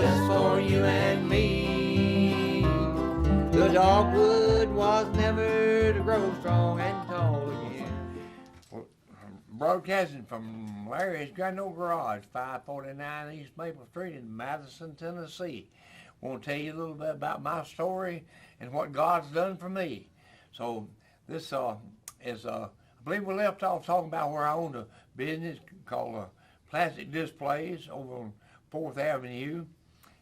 just for you and me. The dogwood was never to grow strong and tall again. Broadcasting from Larry's Grand Old Garage, 549 East Maple Street in Madison, Tennessee. I want to tell you a little bit about my story and what God's done for me. So this is, I believe we left off talking about where I owned a business called Plastic Displays over on 4th Avenue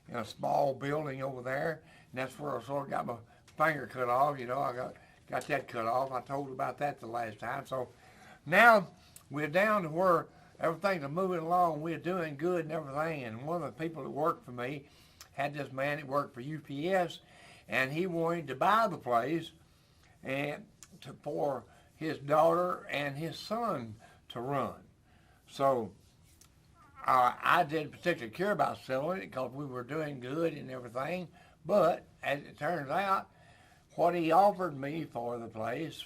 in a small building over there. And that's where I sort of got my finger cut off. You know, I got that cut off. I told about that the last time. So now we're down to where everything's moving along. We're doing good and everything. And one of the people that worked for me had this man that worked for UPS, and he wanted to buy the place and for his daughter and his son to run. So I didn't particularly care about selling it because we were doing good and everything. But as it turns out, what he offered me for the place,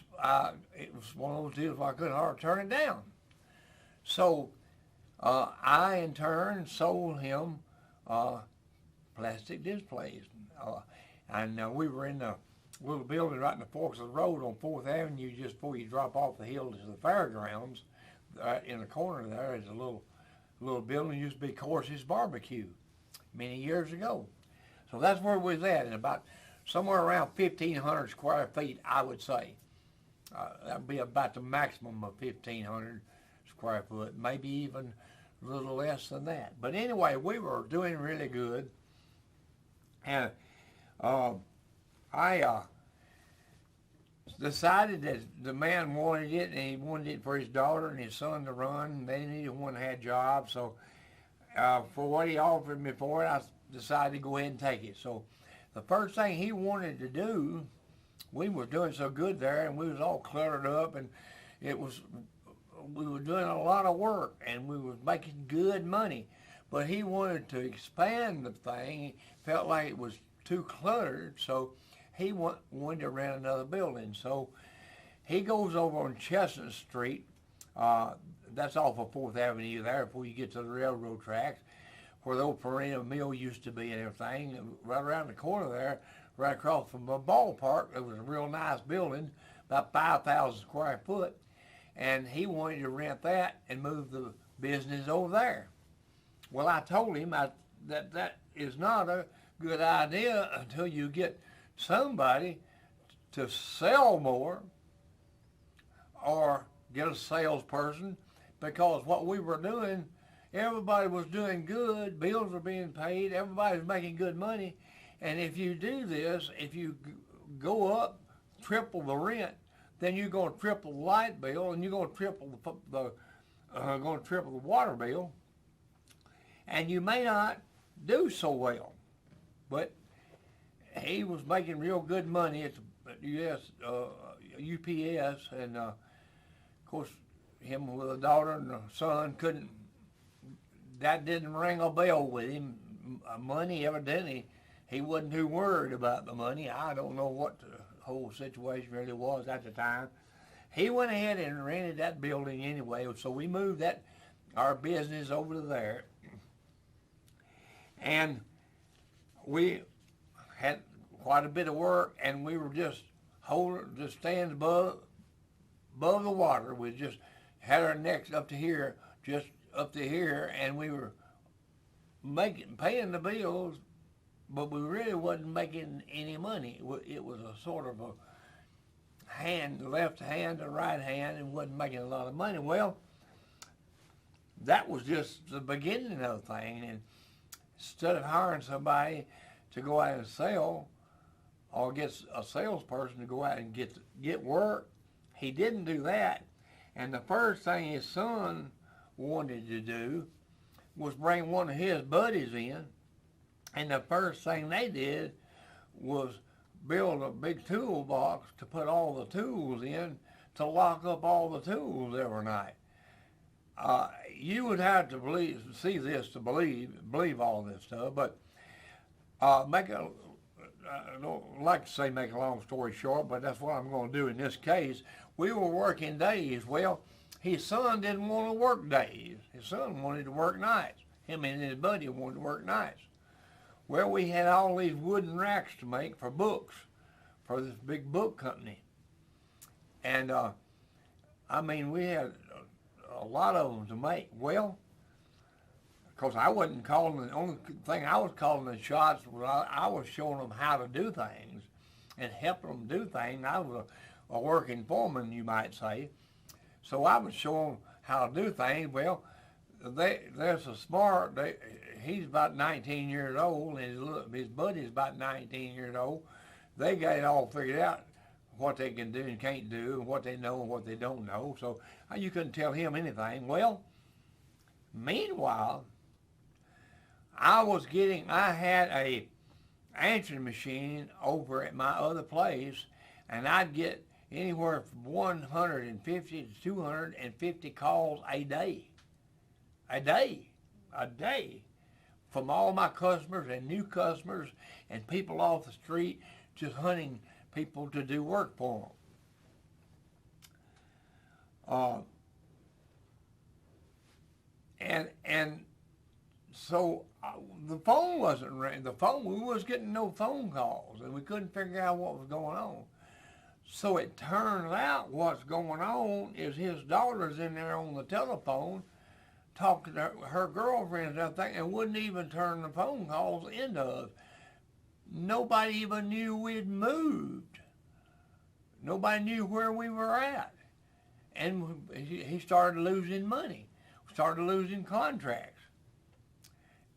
it was one of those deals where I couldn't hardly turn it down. So I, in turn, sold him Plastic Displays. And we were in the little building right in the forks of the road on 4th Avenue just before you drop off the hill to the fairgrounds. In the corner there is a little building used to be Corsi's Barbecue many years ago. So that's where we was at, and about somewhere around 1,500 square feet, I would say. That would be about the maximum of 1,500 square foot, maybe even a little less than that. But anyway, we were doing really good, and I decided that the man wanted it, and he wanted it for his daughter and his son to run. They neither one had jobs, so for what he offered me for it, I decided to go ahead and take it. So the first thing he wanted to do, we were doing so good there, and we was all cluttered up, and we were doing a lot of work, and we was making good money. But he wanted to expand the thing. He felt like it was too cluttered, so he wanted to rent another building. So he goes over on Chestnut Street. That's off of 4th Avenue there before you get to the railroad tracks, where the old Perennial Mill used to be and everything. And right around the corner there, right across from the ballpark, there was a real nice building, about 5,000 square foot. And he wanted to rent that and move the business over there. Well, I told him that is not a good idea until you get somebody to sell more or get a salesperson, because what we were doing, everybody was doing good, bills were being paid, everybody was making good money. And if you do this, if you go up, triple the rent, then you're going to triple the light bill, and you're going to triple the water bill, and you may not do so well. But he was making real good money at the UPS, and of course, him with a daughter and a son that didn't ring a bell with him. Money, evidently, he wasn't too worried about the money. I don't know what the whole situation really was at the time. He went ahead and rented that building anyway, so we moved our business over to there. And we had quite a bit of work, and we were just standing above the water. We just had our necks up to here, just up to here, and we were paying the bills, but we really wasn't making any money. It was a sort of a left hand and right hand, and wasn't making a lot of money. Well, that was just the beginning of the thing, and instead of hiring somebody to go out and sell, or get a salesperson to go out and get work, he didn't do that. And the first thing his son wanted to do was bring one of his buddies in, and the first thing they did was build a big toolbox to put all the tools in, to lock up all the tools every night. You would have to see this to believe all this stuff, but I don't like to say make a long story short, but that's what I'm going to do in this case. We were working days. Well, his son didn't want to work days. His son wanted to work nights. Him and his buddy wanted to work nights. Well, we had all these wooden racks to make for books for this big book company. And I mean, we had a lot of them to make. Well, of course, I wasn't calling, the only thing I was calling the shots was I was showing them how to do things and helping them do things. I was a working foreman, you might say. So I would show them how to do things. Well, there's a smart, he's about 19 years old, and his buddy's about 19 years old. They got it all figured out, what they can do and can't do, and what they know and what they don't know. So you couldn't tell him anything. Well, meanwhile, I had a answering machine over at my other place, and I'd get anywhere from 150 to 250 calls a day. A day, from all my customers and new customers and people off the street just hunting people to do work for them. And so the phone wasn't ringing. We was getting no phone calls, and we couldn't figure out what was going on. So it turns out what's going on is his daughter's in there on the telephone talking to her girlfriend and everything, and wouldn't even turn the phone calls into us. Nobody even knew we'd moved. Nobody knew where we were at. And he started losing money, started losing contracts.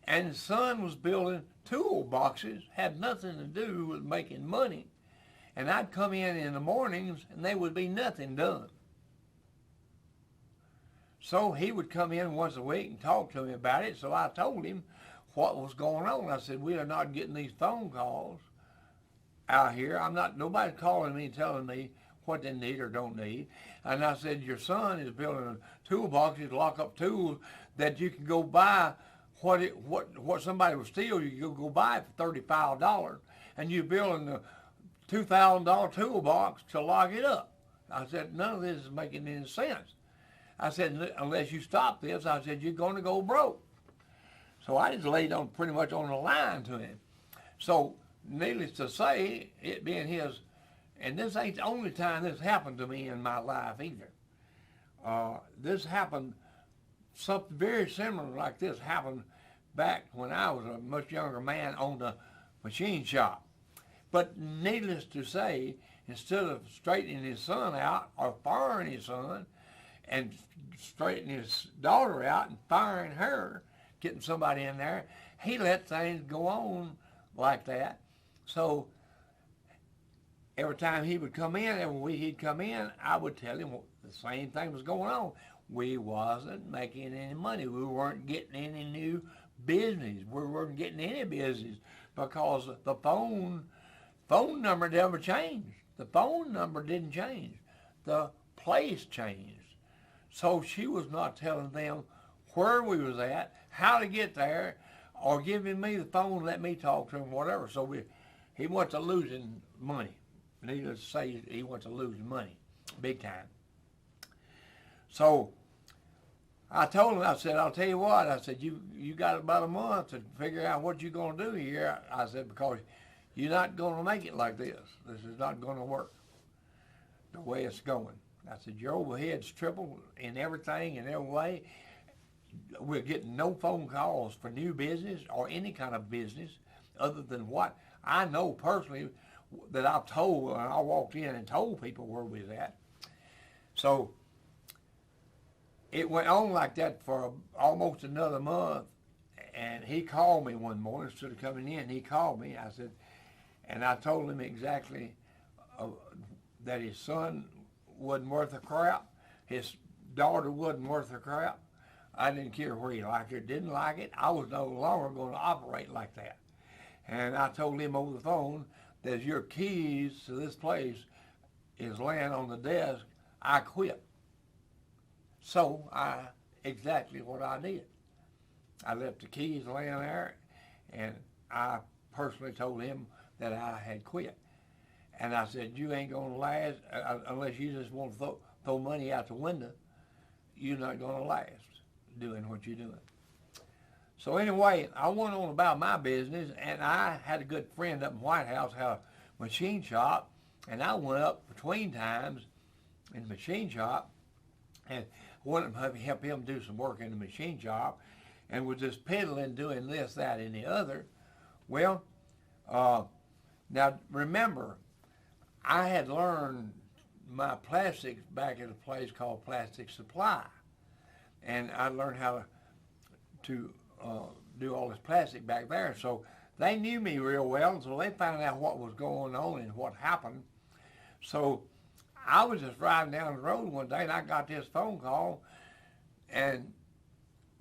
And his son was building toolboxes, had nothing to do with making money. And I'd come in the mornings, and there would be nothing done. So he would come in once a week and talk to me about it. So I told him what was going on. I said, we are not getting these phone calls out here. Nobody's calling me and telling me what they need or don't need. And I said, your son is building toolboxes, lock-up tools that you can go buy what somebody will steal. You can go buy it for $35, and you're building a $2,000 toolbox to lock it up. I said, none of this is making any sense. I said, unless you stop this, I said, you're going to go broke. So I just laid on pretty much on the line to him. So needless to say, it being his, and this ain't the only time this happened to me in my life either. This happened, something very similar like this happened back when I was a much younger man on the machine shop. But needless to say, instead of straightening his son out or firing his son, and straightening his daughter out and firing her, getting somebody in there, he let things go on like that. So every time he would come in, every week he'd come in, I would tell him the same thing was going on. We wasn't making any money. We weren't getting any new business. We weren't getting any business because the phone number never changed. The phone number didn't change. The place changed. So she was not telling them where we was at, how to get there, or giving me the phone, let me talk to him, whatever. So he went to losing money. Needless to say, he went to losing money, big time. So I told him, I said, I'll tell you what, I said, you got about a month to figure out what you're going to do here. I said, because you're not going to make it like this. This is not going to work the way it's going. I said, your overhead's tripled in everything, in every way. We're getting no phone calls for new business or any kind of business other than what I know personally that I've told, and I walked in and told people where we was at. So it went on like that for almost another month, and he called me one morning. Instead of coming in, he called me. I said, and I told him exactly that his son wasn't worth a crap. His daughter wasn't worth a crap. I didn't care where he liked it, didn't like it. I was no longer going to operate like that. And I told him over the phone that your keys to this place is laying on the desk. I quit. So exactly what I did. I left the keys laying there, and I personally told him that I had quit. And I said, you ain't going to last unless you just want to throw money out the window. You're not going to last doing what you're doing. So anyway, I went on about my business, and I had a good friend up in White House, had a machine shop, and I went up between times in the machine shop and wanted to help him do some work in the machine shop, and was just peddling, doing this, that, and the other. Well, now remember, I had learned my plastics back at a place called Plastic Supply, and I learned how to do all this plastic back there. So they knew me real well, and so they found out what was going on and what happened. So I was just riding down the road one day, and I got this phone call, and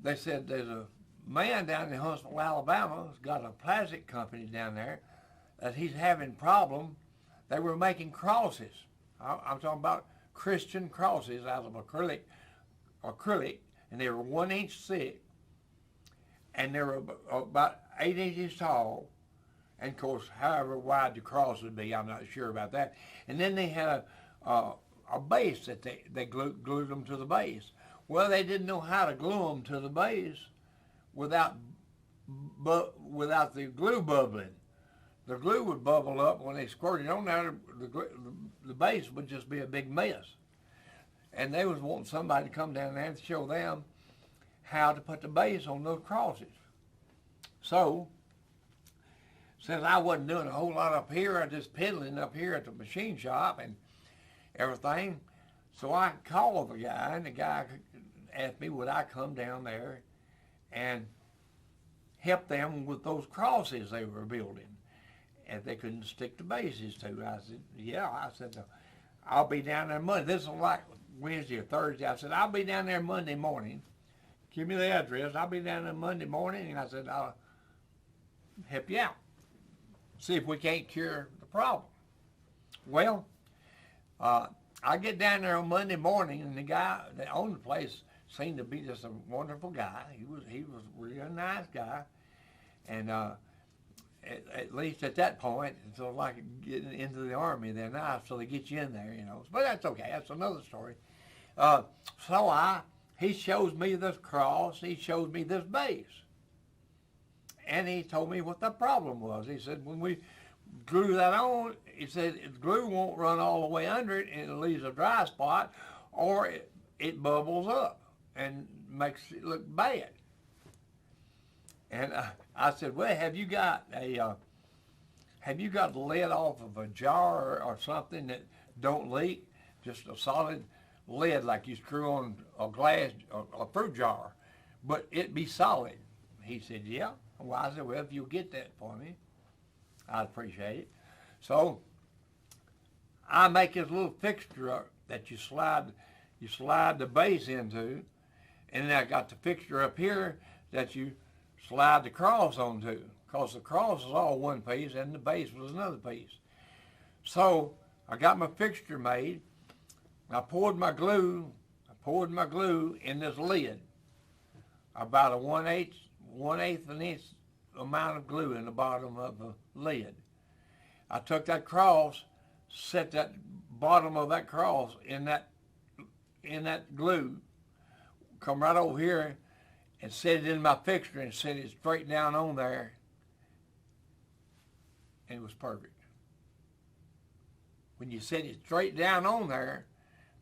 they said there's a man down in Huntsville, Alabama, has got a plastic company down there that he's having problems. They were making crosses. I'm talking about Christian crosses out of acrylic, and they were 1 inch thick, and they were about 8 inches tall, and of course, however wide the cross would be, I'm not sure about that. And then they had a base that they glued them to the base. Well, they didn't know how to glue them to the base without the glue bubbling. The glue would bubble up when they squirted on there. The base would just be a big mess. And they was wanting somebody to come down there and show them how to put the base on those crosses. So, since I wasn't doing a whole lot up here, I was just peddling up here at the machine shop and everything. So I called the guy, and the guy asked me would I come down there and help them with those crosses they were building, and they couldn't stick the bases to. I said, yeah. I said, I'll be down there Monday. This is like Wednesday or Thursday. I said, I'll be down there Monday morning. Give me the address. I'll be down there Monday morning, and I said, I'll help you out. See if we can't cure the problem. Well, I get down there on Monday morning, and the guy that owned the place seemed to be just a wonderful guy. He was really a nice guy, and at least at that point, it's sort of like getting into the army. They're nice, so they get you in there, you know. But that's okay. That's another story. He shows me this cross. He shows me this base. And he told me what the problem was. He said, when we glue that on, he said, the glue won't run all the way under it, and it leaves a dry spot, or it bubbles up and makes it look bad. And I said, well, have you got the lid off of a jar or something that don't leak? Just a solid lid like you screw on a glass, a fruit jar, but it be solid. He said, yeah. Well, I said, well, if you'll get that for me, I'd appreciate it. So I make this little fixture that you slide the base into, and then I got the fixture up here that you slide the cross onto, because the cross is all one piece and the base was another piece. So I got my fixture made. I poured my glue in this lid, about a 1/8 of an inch amount of glue in the bottom of the lid. I took that cross, set that bottom of that cross in that glue, come right over here and set it in my fixture and set it straight down on there, and it was perfect. When you set it straight down on there,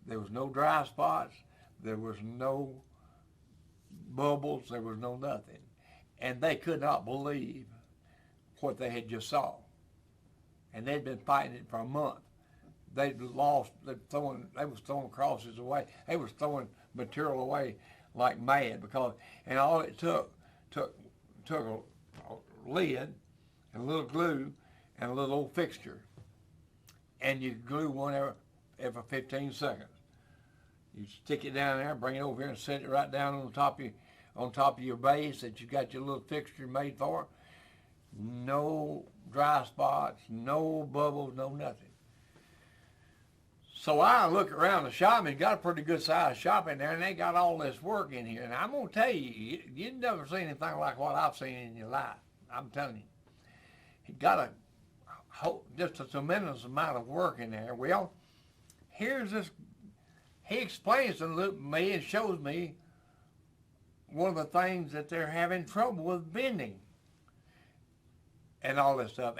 there was no dry spots, there was no bubbles, there was no nothing. And they could not believe what they had just saw. And they'd been fighting it for a month. They was throwing crosses away. They was throwing material away like mad, and all it took a lid and a little glue and a little old fixture, and you glue one every 15 seconds. You stick it down there, bring it over here, and set it right down on top of your base that you got your little fixture made for. No dry spots, no bubbles, no nothing. So I look around the shop, and got a pretty good sized shop in there, and they got all this work in here. And I'm gonna tell you, you've never seen anything like what I've seen in your life. I'm telling you, he got just a tremendous amount of work in there. Well, here's this. He explains to me and shows me one of the things that they're having trouble with bending and all this stuff.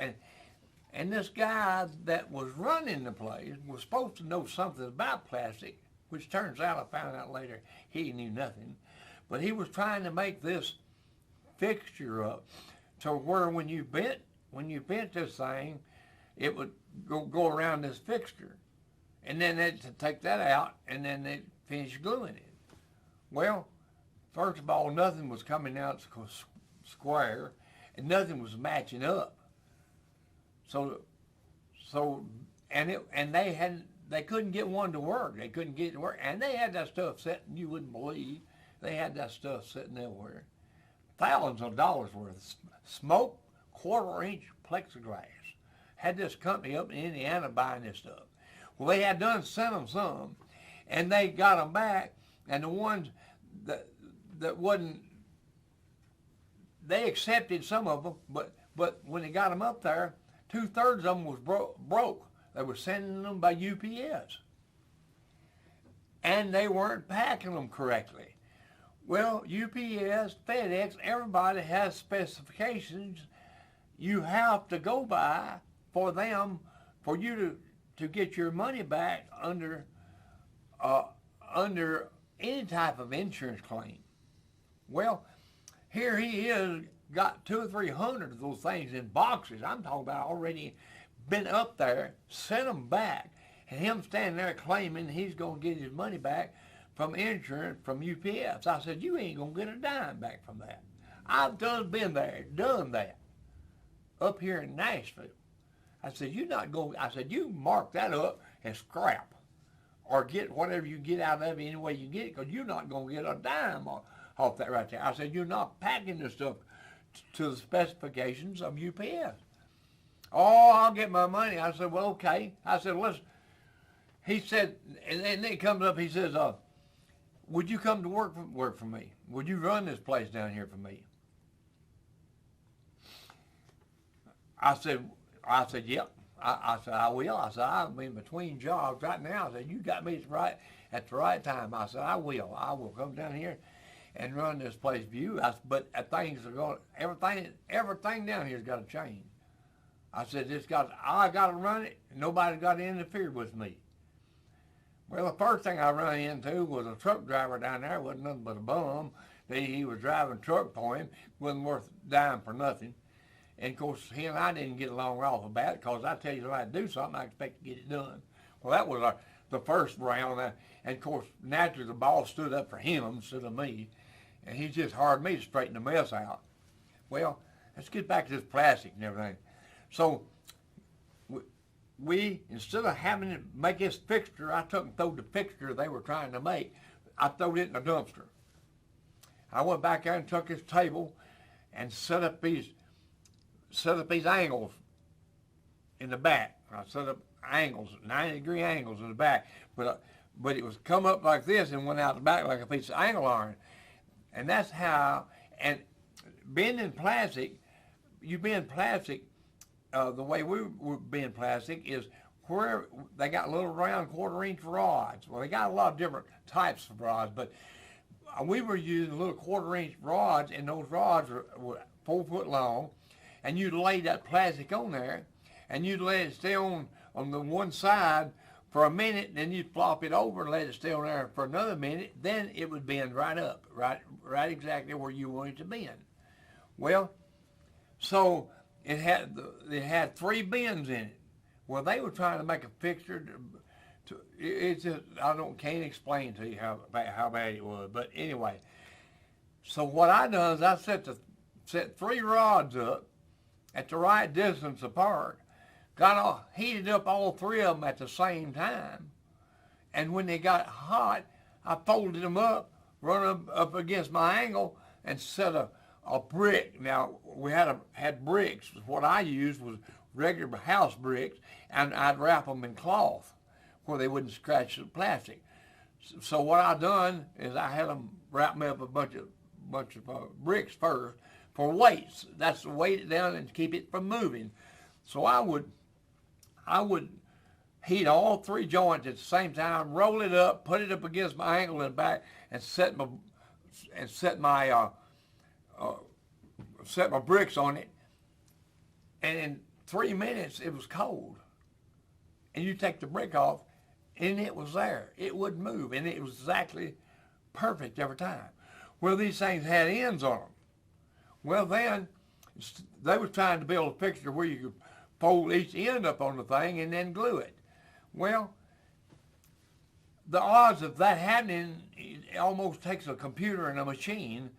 And this guy that was running the place was supposed to know something about plastic, which turns out I found out later he knew nothing. But he was trying to make this fixture up to where when you bent this thing, it would go around this fixture. And then they'd take that out, and then they'd finish gluing it. Well, first of all, nothing was coming out square, and nothing was matching up. They couldn't get one to work. They couldn't get it to work, and they had that stuff sitting. You wouldn't believe they had that stuff sitting everywhere. Thousands of dollars worth. Smoke, 1/4-inch plexiglass. Had this company up in Indiana buying this stuff. Well, they had done sent them some, and they got them back, and the ones that wasn't, they accepted some of them, but when they got them up there, 2/3 of them was broke. They were sending them by UPS, and they weren't packing them correctly. Well, UPS, FedEx, everybody has specifications you have to go by for you to get your money back under any type of insurance claim. Well, here he is, got 200 or 300 of those things in boxes. I'm talking about already been up there, sent them back, and him standing there claiming he's going to get his money back from insurance from UPS. I said, you ain't going to get a dime back from that. I've been there, done that, up here in Nashville. I said, you mark that up and scrap, or get whatever you get out of it any way you get it, because you're not going to get a dime off that right there. I said, you're not packing this stuff to the specifications of UPS. Oh, I'll get my money. I said, well, okay. I said, he said, and then he comes up, he says, would you come to work for me? Would you run this place down here for me? I said, yep. I said, I will. I said, I'm in between jobs right now. I said, you got me at the right time. I said, I will. I will come down here and run this place for you. But things are going, everything down here's got to change. I said, I got to run it. Nobody's got to interfere with me. Well, the first thing I run into was a truck driver down there. Wasn't nothing but a bum. He was driving a truck for him. Wasn't worth a dime for nothing. And, of course, he and I didn't get along right off the bat, because I tell you, if I do something, I expect to get it done. Well, that was the first round. And, of course, naturally, the boss stood up for him instead of me. And he just hired me to straighten the mess out. Well, let's get back to this plastic and everything. So we instead of having to make this fixture, I took and threw the fixture they were trying to make, I threw it in a dumpster. I went back there and took this table and set up these angles in the back. I set up angles, 90-degree angles in the back, but it was come up like this and went out the back like a piece of angle iron. And that's how, and bending plastic, you bend plastic, the way we were bending plastic is where they got little round 1/4-inch rods. Well, they got a lot of different types of rods, but we were using little 1/4-inch rods, and those rods were 4 foot long, and you'd lay that plastic on there, and you'd let it stay on the one side for a minute, then you'd flop it over and let it stay on there for another minute, then it would bend right up, right exactly where you want it to bend. Well, so it had 3 bends in it. Well, they were trying to make a fixture. It's just, can't explain to you how bad it was. But anyway, so what I done is I set 3 rods up at the right distance apart, heated up all 3 of them at the same time, and when they got hot, I folded them up, run them up against my angle, and set a brick. Now, we had bricks. What I used was regular house bricks, and I'd wrap them in cloth where they wouldn't scratch the plastic. So what I done is I had them wrap me up a bunch of bricks first for weights. That's to weight it down and keep it from moving. So I would heat all 3 joints at the same time, roll it up, put it up against my angle in the back, and set and set my bricks on it, and in 3 minutes it was cold. And you take the brick off, and it was there. It wouldn't move, and it was exactly perfect every time. Well, these things had ends on them. Well, then they was trying to build a picture where you could fold each end up on the thing and then glue it. Well, the odds of that happening, it almost takes a computer and a machine,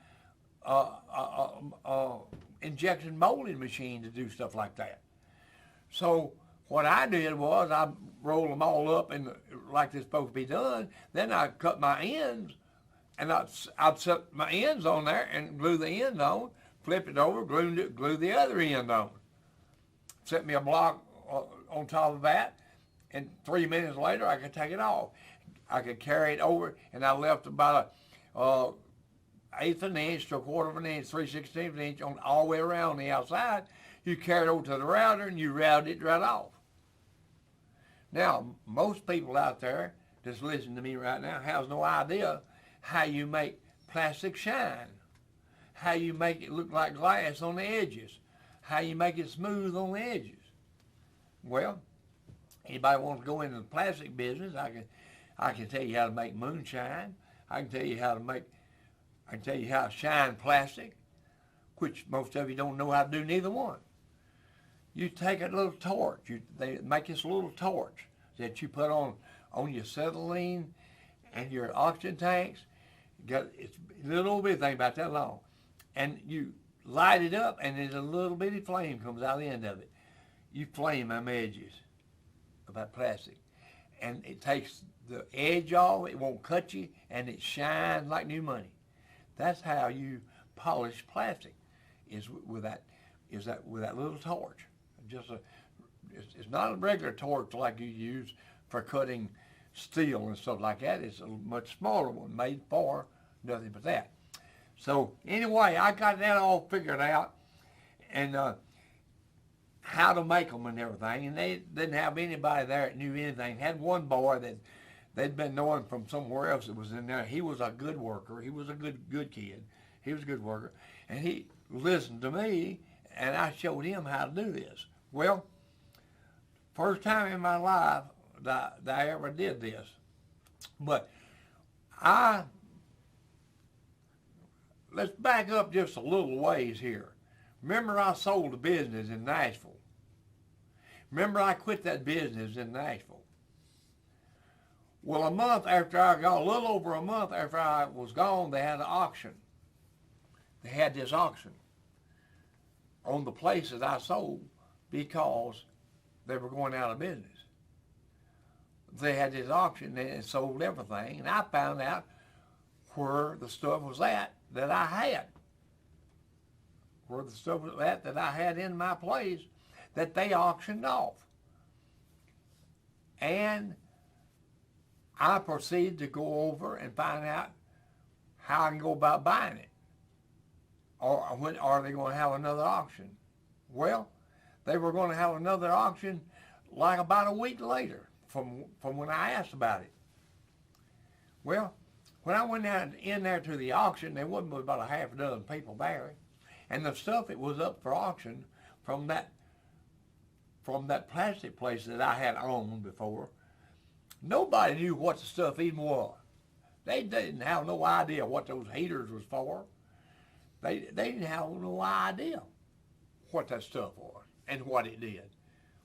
injection molding machine to do stuff like that. So what I did was I rolled them all up in like they're supposed to be done. Then I cut my ends, and I'd set my ends on there and glue the end on, flip it over, glue the other end on. Set me a block on top of that, and 3 minutes later I could take it off. I could carry it over, and I left about a eighth of an inch to a quarter of an inch, 3/16 of an inch on all the way around the outside. You carry it over to the router, and you route it right off. Now, most people out there that's listening to me right now has no idea how you make plastic shine, how you make it look like glass on the edges, how you make it smooth on the edges. Well, anybody wants to go into the plastic business, I can tell you how to make moonshine. I can tell you how to shine plastic, which most of you don't know how to do neither one. You take a little torch. They make this little torch that you put on your acetylene and your oxygen tanks. It's a little bitty thing about that long. And you light it up, and there's a little bitty flame comes out the end of it. You flame them edges of that plastic. And it takes the edge off, it won't cut you, and it shines like new money. That's how you polish plastic, is with that little torch. It's not a regular torch like you use for cutting steel and stuff like that. It's a much smaller one made for nothing but that. So anyway, I got that all figured out, and how to make them and everything. And they didn't have anybody there that knew anything. Had one boy that they'd been knowing from somewhere else that was in there. He was a good worker. He was a good kid. He was a good worker, and he listened to me, and I showed him how to do this. Well, first time in my life that I ever did this. But let's back up just a little ways here. Remember, I sold a business in Nashville. Remember, I quit that business in Nashville. Well, a little over a month after I was gone, they had an auction. They had this auction on the place that I sold because they were going out of business. They had this auction and sold everything, and I found out where the stuff was at that I had. Where the stuff was at that I had in my place that they auctioned off. And I proceeded to go over and find out how I can go about buying it. Or when are they going to have another auction? Well, they were going to have another auction like about a week later from when I asked about it. Well, when I went in there to the auction, there wasn't but about a half a dozen people there. And the stuff that was up for auction from that plastic place that I had owned before, nobody knew what the stuff even was. They didn't have no idea what those heaters was for. They didn't have no idea what that stuff was and what it did.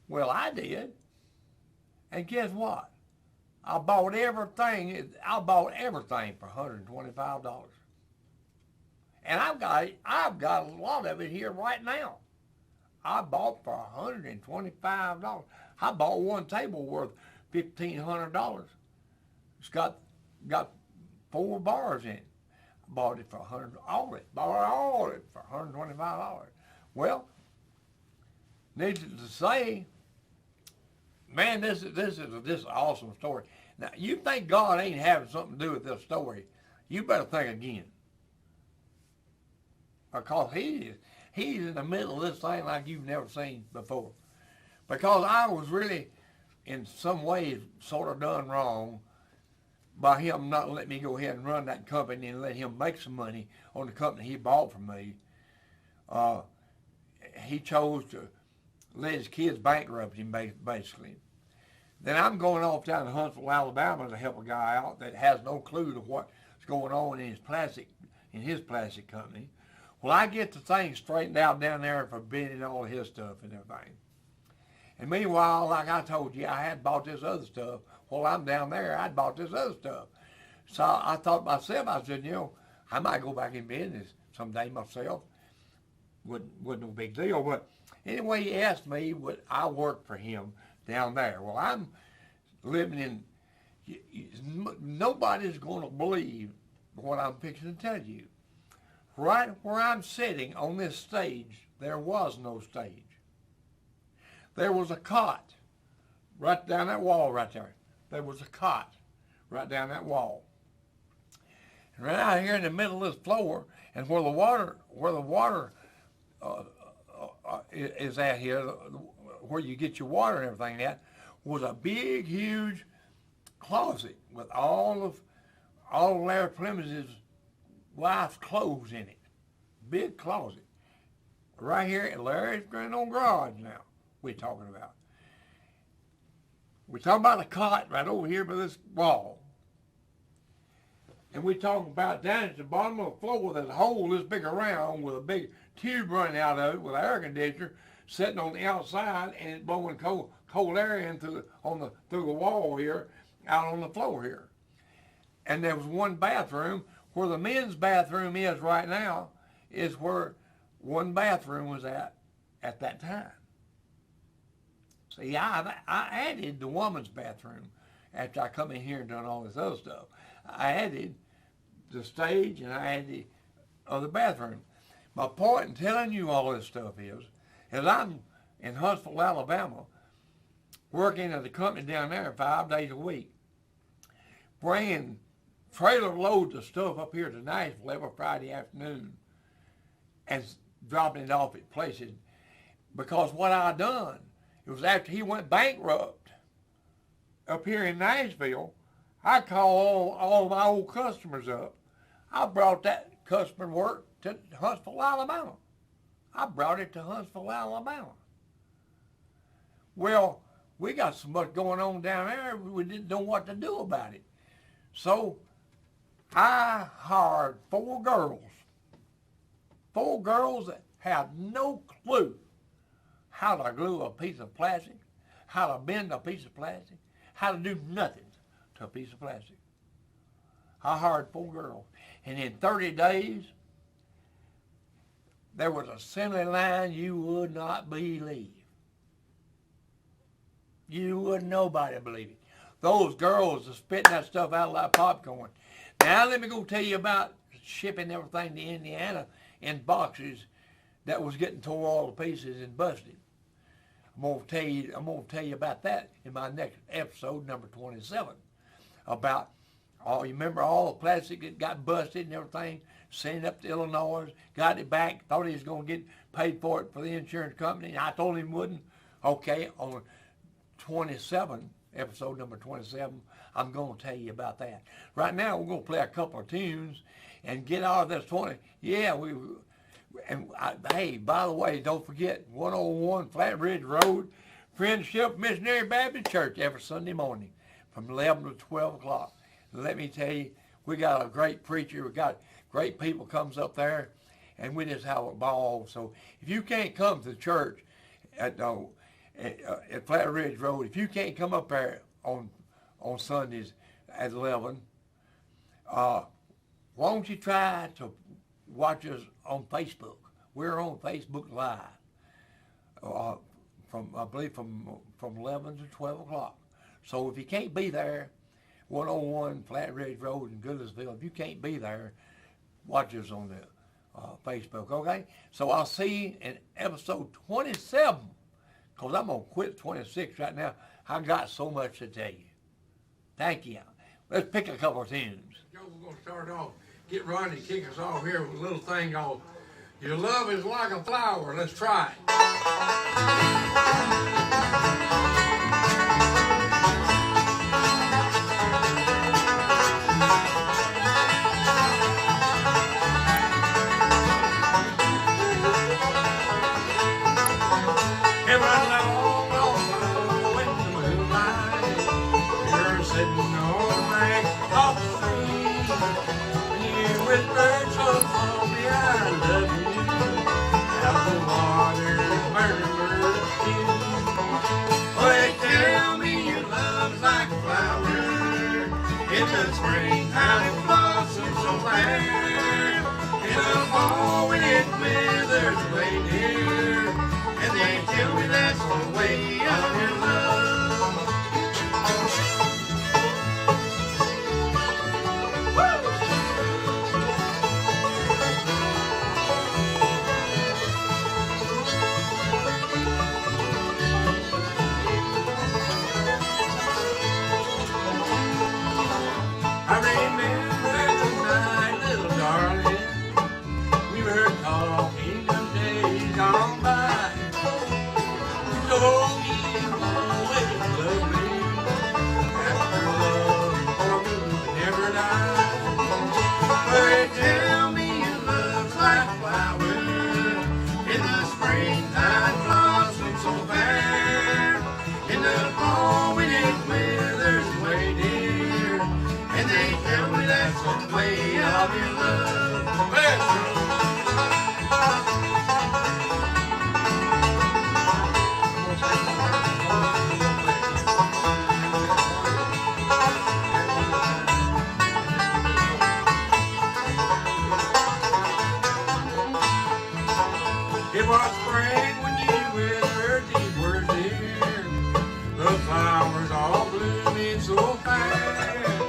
Well, I did. And guess what? I bought everything for $125. And I've got a lot of it here right now. I bought for $125. I bought one table worth $1,500. It's got 4 bars in it. I bought it for all it for $125. Well, needless to say, man, this is an awesome story. Now, you think God ain't having something to do with this story, you better think again. Because he's in the middle of this thing like you've never seen before. Because I was really, in some ways, sort of done wrong by him not letting me go ahead and run that company and let him make some money on the company he bought from me, he chose to let his kids bankrupt him, basically. Then I'm going off down to Huntsville, Alabama to help a guy out that has no clue to what's going on in his plastic company. Well, I get the thing straightened out down there for bidding all his stuff and everything. And meanwhile, like I told you, I had bought this other stuff. While I'm down there, I'd bought this other stuff. So I thought to myself, I said, I might go back in business someday myself. Wasn't no big deal. But anyway, he asked me would I work for him down there. Well, I'm living in, nobody's going to believe what I'm fixing to tell you. Right where I'm sitting on this stage, there was no stage. There was a cot right down that wall right there. There was a cot right down that wall. And right out here in the middle of this floor, and where the water is at here, where you get your water and everything at, was a big, huge closet with all of Larry Clemens' wife's clothes in it. Big closet. Right here at Larry's grand old garage now, we're talking about. We're talking about a cot right over here by this wall. And we're talking about down at the bottom of the floor, there's a hole this big around with a big tube running out of it with an air conditioner sitting on the outside and it blowing cold air in through the wall here, out on the floor here. And there was one bathroom. Where the men's bathroom is right now is where one bathroom was at that time. See, I added the woman's bathroom after I come in here and done all this other stuff. I added the stage and I added the other bathroom. My point in telling you all this stuff is I'm in Huntsville, Alabama, working at the company down there 5 days a week, bringing trailer loads of stuff up here to Nashville every Friday afternoon and dropping it off at places. Because what I done, it was after he went bankrupt up here in Nashville, I called all of my old customers up. I brought that customer work to Huntsville, Alabama. I brought it to Huntsville, Alabama. Well, we got so much going on down there, we didn't know what to do about it. So I hired 4 girls that had no clue how to glue a piece of plastic, how to bend a piece of plastic, how to do nothing to a piece of plastic. I hired 4 girls, and in 30 days, there was an assembly line you would not believe. You wouldn't nobody believe it. Those girls are spitting that stuff out like popcorn. Now let me go tell you about shipping everything to Indiana in boxes that was getting tore all to pieces and busted. I'm gonna tell you about that in my next episode, number 27. About you remember all the plastic that got busted and everything, sent it up to Illinois, got it back, thought he was gonna get paid for it for the insurance company, and I told him he wouldn't. Okay, on 27, episode number 27, I'm going to tell you about that. Right now, we're going to play a couple of tunes and get out of this 20. Yeah, hey, by the way, don't forget, 101 Flat Ridge Road, Friendship Missionary Baptist Church, every Sunday morning from 11 to 12 o'clock. Let me tell you, we got a great preacher. We got great people comes up there, and we just have a ball. So if you can't come to the church at Flat Ridge Road, if you can't come up there on Sundays at 11, why don't you try to watch us on Facebook? We're on Facebook Live from 11 to 12 o'clock. So if you can't be there, 101 Flat Ridge Road in Goodlettsville, if you can't be there, watch us on the Facebook, okay? So I'll see you in episode 27, because I'm going to quit 26 right now. I got so much to tell you. Thank you. Let's pick a couple of tunes. Joe, we're going to start off. Get Ronnie to kick us off here with a little thing called Your Love is Like a Flower. Let's try it. that's the way of your love. I remember the night, little darling, we were talking of days gone by. You told me you always loved me, and your love for me would never die. But they tell me your love's like flowers in the springtime, blossom so fair. In the fall when it withers away, dear, and they tell me that's the way of your love. Well, it was spring when you whispered these words, dear. The flowers all blooming so fast.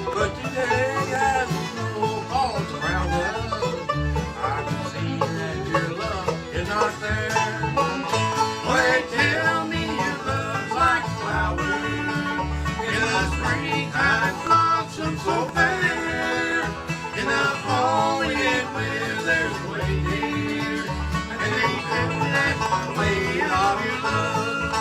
But today, as the snow falls around us, I can see that your love is not there. Well, they tell me your love's like flowers in the springtime, blossom so fair. In the fall, when it withers away, dear, and they tell me that's the way of your love.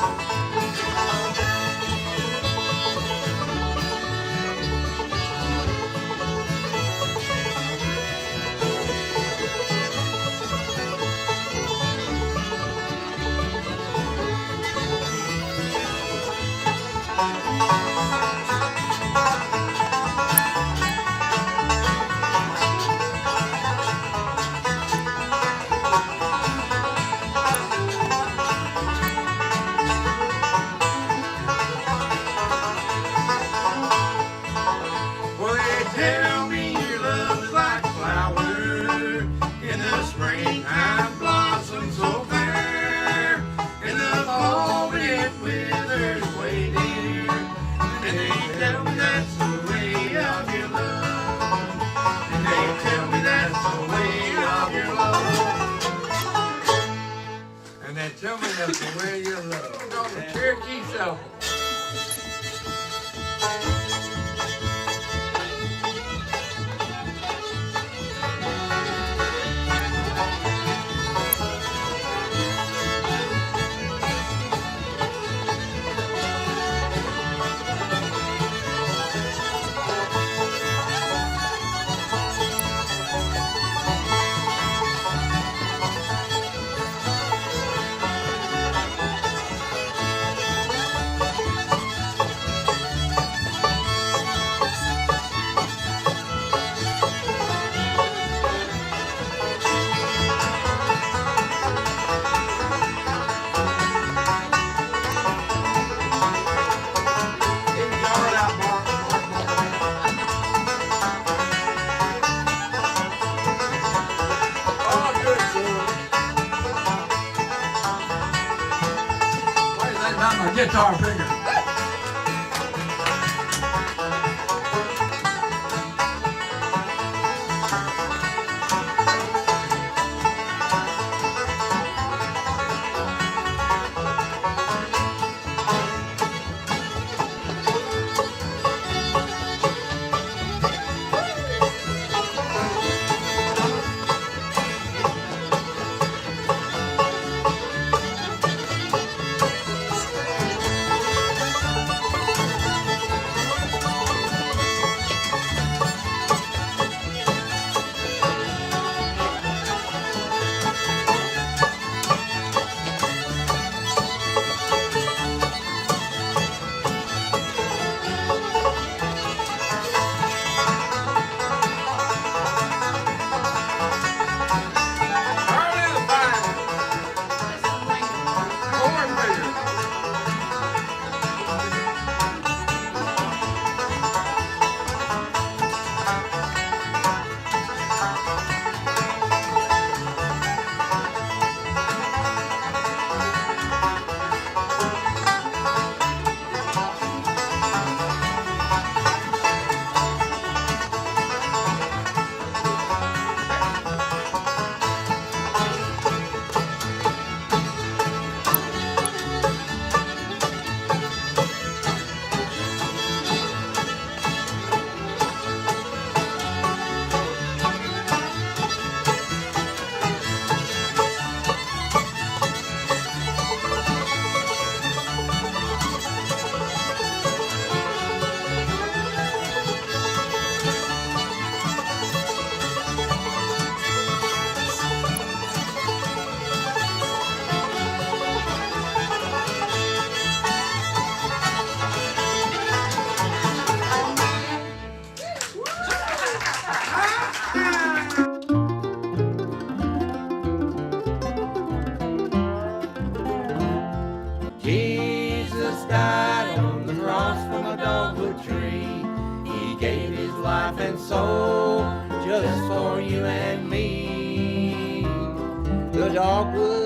Well, they tell me your love's like flowers in the springtime, blossom so fair. In the fall, when it withers away, dear, and they tell me that's the way of your love. And they tell me that's the way of your love. And they tell me that's the way of your love. On the Cherokee Shuffle. Guitar bigger. died on the cross from a dogwood tree. He gave his life and soul just for you and me. The dogwood